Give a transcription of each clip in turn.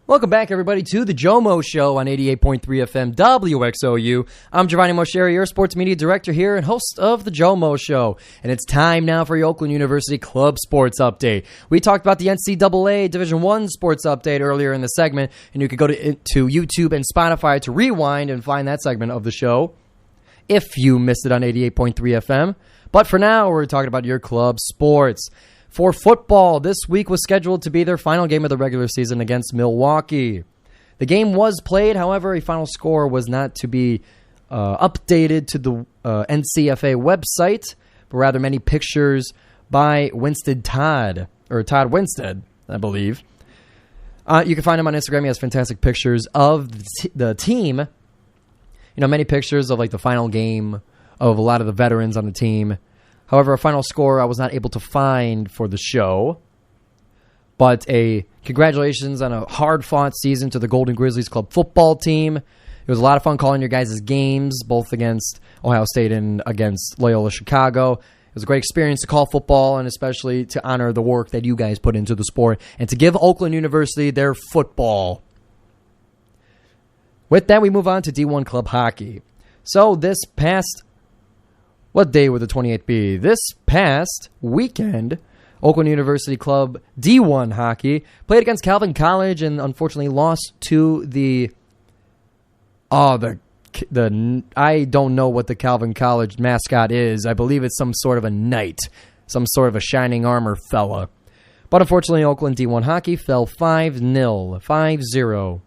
Welcome back, everybody, to the GioMoShow on 88.3 FM WXOU. I'm GioMoShow, your sports media director here and host of the GioMoShow. And it's time now for your Oakland University Club Sports Update. We talked about the NCAA Division I Sports Update earlier in the segment, and you could go to YouTube and Spotify to rewind and find that segment of the show if you missed it on 88.3 FM. But for now, we're talking about your club sports. For football, this week was scheduled to be their final game of the regular season against Milwaukee. The game was played, however, a final score was not to be updated to the NCFA website, but rather many pictures by Todd Winstead, I believe. You can find him on Instagram. He has fantastic pictures of the team. You know, many pictures of like the final game of a lot of the veterans on the team. However, a final score I was not able to find for the show. But a congratulations on a hard-fought season to the Golden Grizzlies Club football team. It was a lot of fun calling your guys' games, both against Ohio State and against Loyola Chicago. It was a great experience to call football, and especially to honor the work that you guys put into the sport, and to give Oakland University their football. With that, we move on to D1 Club Hockey. So this past... What day would the 28th be? This past weekend, Oakland University Club D1 Hockey played against Calvin College and unfortunately lost to the I don't know what the Calvin College mascot is. I believe it's some sort of a knight, some sort of a shining armor fella. But unfortunately, Oakland D1 Hockey fell 5-0.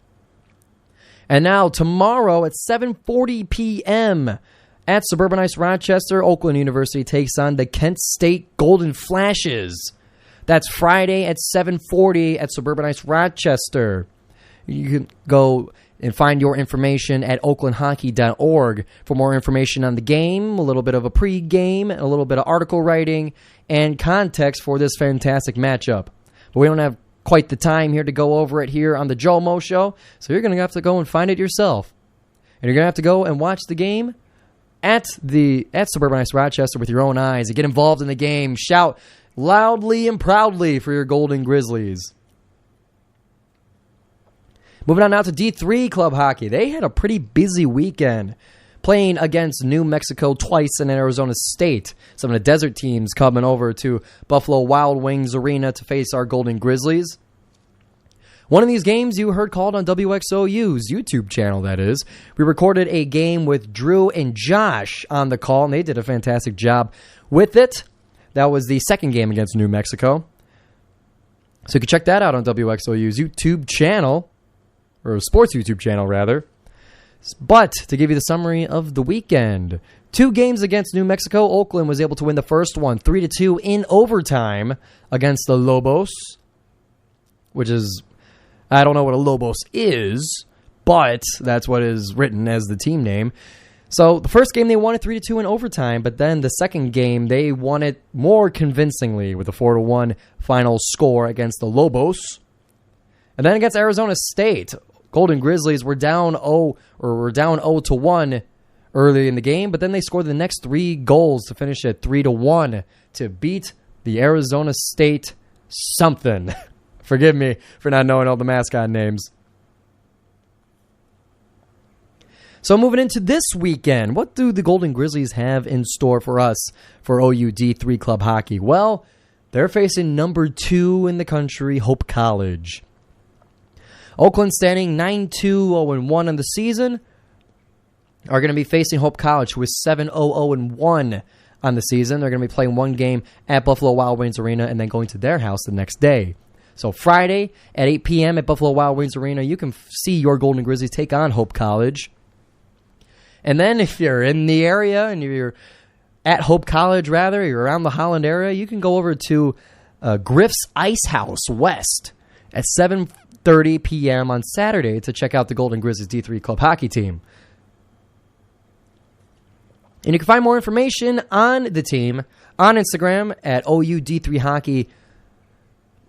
And now tomorrow at 7:40 p.m., at Suburban Ice Rochester, Oakland University takes on the Kent State Golden Flashes. That's Friday at 7:40 at Suburban Ice Rochester. You can go and find your information at oaklandhockey.org for more information on the game, a little bit of a pregame, a little bit of article writing, and context for this fantastic matchup. But we don't have quite the time here to go over it here on the GioMoShow, so you're going to have to go and find it yourself. And you're going to have to go and watch the game at Suburban Ice Rochester with your own eyes and get involved in the game. Shout loudly and proudly for your Golden Grizzlies. Moving on now to D3 Club Hockey. They had a pretty busy weekend playing against New Mexico twice and Arizona State. Some of the desert teams coming over to Buffalo Wild Wings Arena to face our Golden Grizzlies. One of these games you heard called on WXOU's YouTube channel, that is. We recorded a game with Drew and Josh on the call, and they did a fantastic job with it. That was the second game against New Mexico. So you can check that out on WXOU's YouTube channel, or sports YouTube channel, rather. But to give you the summary of the weekend, 2 games against New Mexico. Oakland was able to win the first one 3-2 in overtime against the Lobos, which is... I don't know what a Lobos is, but that's what is written as the team name. So the first game they won it 3-2 in overtime, but then the second game they won it more convincingly with a 4-1 final score against the Lobos. And then against Arizona State, Golden Grizzlies were down 0-1 early in the game, but then they scored the next 3 goals to finish at 3-1 to beat the Arizona State something. Forgive me for not knowing all the mascot names. So moving into this weekend, what do the Golden Grizzlies have in store for us for OUD3 Club Hockey? Well, they're facing number 2 in the country, Hope College. Oakland standing 9-2-0-1 on the season are going to be facing Hope College, who is 7-0-0-1 on the season. They're going to be playing one game at Buffalo Wild Wings Arena and then going to their house the next day. So Friday at 8 p.m. at Buffalo Wild Wings Arena, you can see your Golden Grizzlies take on Hope College. And then if you're in the area and you're at Hope College, rather, you're around the Holland area, you can go over to Griff's Ice House West at 7:30 p.m. on Saturday to check out the Golden Grizzlies D3 Club Hockey team. And you can find more information on the team on Instagram at OUD3Hockey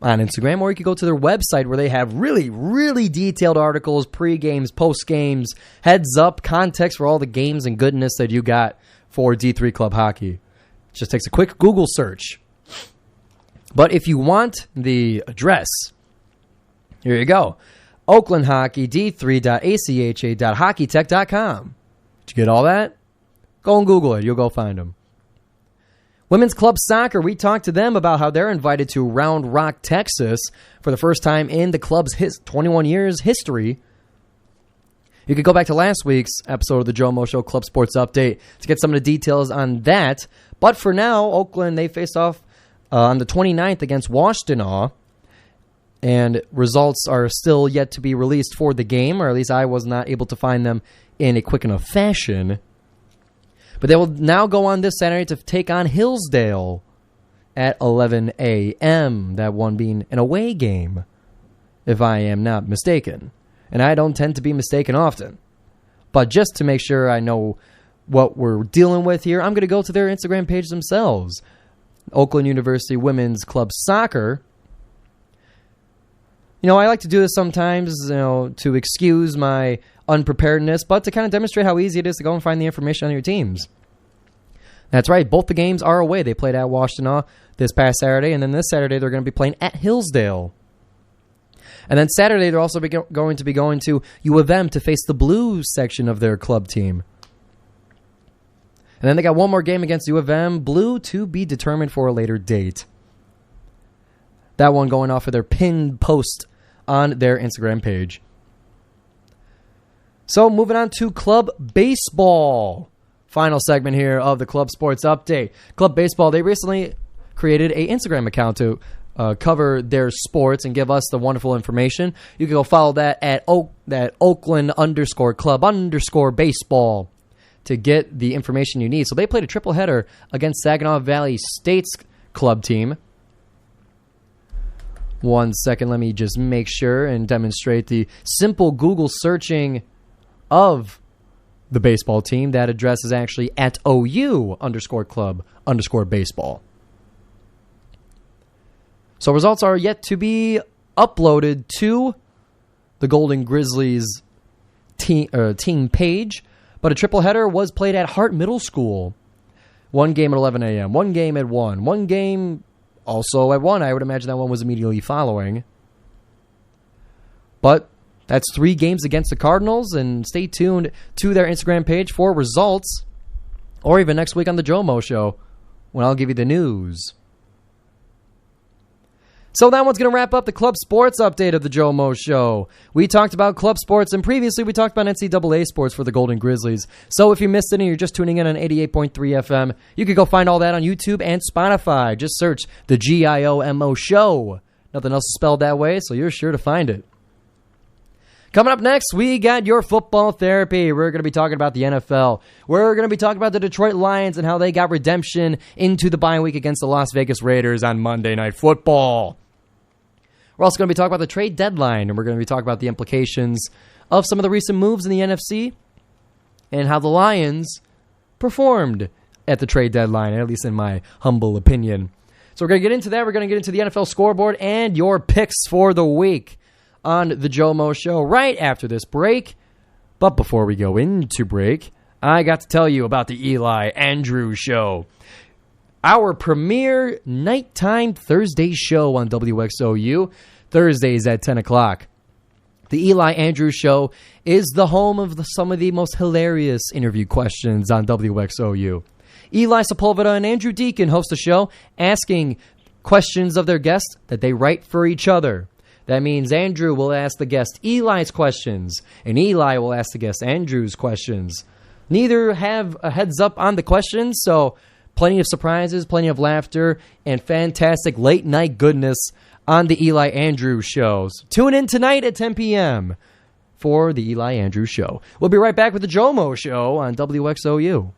on Instagram, or you could go to their website where they have really, really detailed articles, pre-games, post-games, heads-up, context for all the games and goodness that you got for D3 Club Hockey. It just takes a quick Google search. But if you want the address, here you go. Oakland Hockey, d3.acha.hockeytech.com. Did you get all that? Go and Google it. You'll go find them. Women's Club Soccer, we talked to them about how they're invited to Round Rock, Texas for the first time in the club's 21 years history. You could go back to last week's episode of the GioMoShow Club Sports Update to get some of the details on that. But for now, Oakland, they faced off on the 29th against Washtenaw. And results are still yet to be released for the game, or at least I was not able to find them in a quick enough fashion. But they will now go on this Saturday to take on Hillsdale at 11 a.m., that one being an away game, if I am not mistaken. And I don't tend to be mistaken often. But just to make sure I know what we're dealing with here, I'm going to go to their Instagram page themselves. Oakland University Women's Club Soccer. You know, I like to do this sometimes, to excuse my unpreparedness, but to kind of demonstrate how easy it is to go and find the information on your teams. That's right. Both the games are away. They played at Washtenaw this past Saturday, and then this Saturday they're going to be playing at Hillsdale. And then Saturday they're also going to be going to U of M to face the Blues section of their club team. And then they got one more game against U of M, Blue, to be determined for a later date. That one going off of their pinned post on their Instagram page. So moving on to Club Baseball. Final segment here of the Club Sports Update. Club Baseball, they recently created an Instagram account to cover their sports and give us the wonderful information. You can go follow that at Oakland_club_baseball to get the information you need. So they played a triple header against Saginaw Valley State's club team. 1 second, let me just make sure and demonstrate the simple Google searching of the baseball team. That address is actually at OU_club_baseball. So results are yet to be uploaded to the Golden Grizzlies team page, but a triple header was played at Hart Middle School. One game at 11 a.m., one game at 1, one game also at 1. I would imagine that one was immediately following. But that's 3 games against the Cardinals, and stay tuned to their Instagram page for results, or even next week on the GioMoShow when I'll give you the news. So that one's going to wrap up the Club Sports Update of the GioMoShow. We talked about club sports, and previously we talked about NCAA sports for the Golden Grizzlies. So if you missed it and you're just tuning in on 88.3 FM, you can go find all that on YouTube and Spotify. Just search the GioMoShow. Nothing else is spelled that way, so you're sure to find it. Coming up next, we got your football therapy. We're going to be talking about the NFL. We're going to be talking about the Detroit Lions and how they got redemption into the bye week against the Las Vegas Raiders on Monday Night Football. We're also going to be talking about the trade deadline, and we're going to be talking about the implications of some of the recent moves in the NFC and how the Lions performed at the trade deadline, at least in my humble opinion. So we're going to get into that. We're going to get into the NFL scoreboard and your picks for the week on the GioMoShow right after this break. But before we go into break, I got to tell you about the Eli Andrews Show, our premier nighttime Thursday show on WXOU, Thursdays at 10 o'clock. The Eli Andrews Show is the home of some of the most hilarious interview questions on WXOU. Eli Sepulveda and Andrew Deacon host a show asking questions of their guests that they write for each other. That means Andrew will ask the guest Eli's questions, and Eli will ask the guest Andrew's questions. Neither have a heads up on the questions, so plenty of surprises, plenty of laughter, and fantastic late-night goodness on the Eli Andrews Shows. Tune in tonight at 10 p.m. for the Eli Andrews Show. We'll be right back with the GioMoShow on WXOU.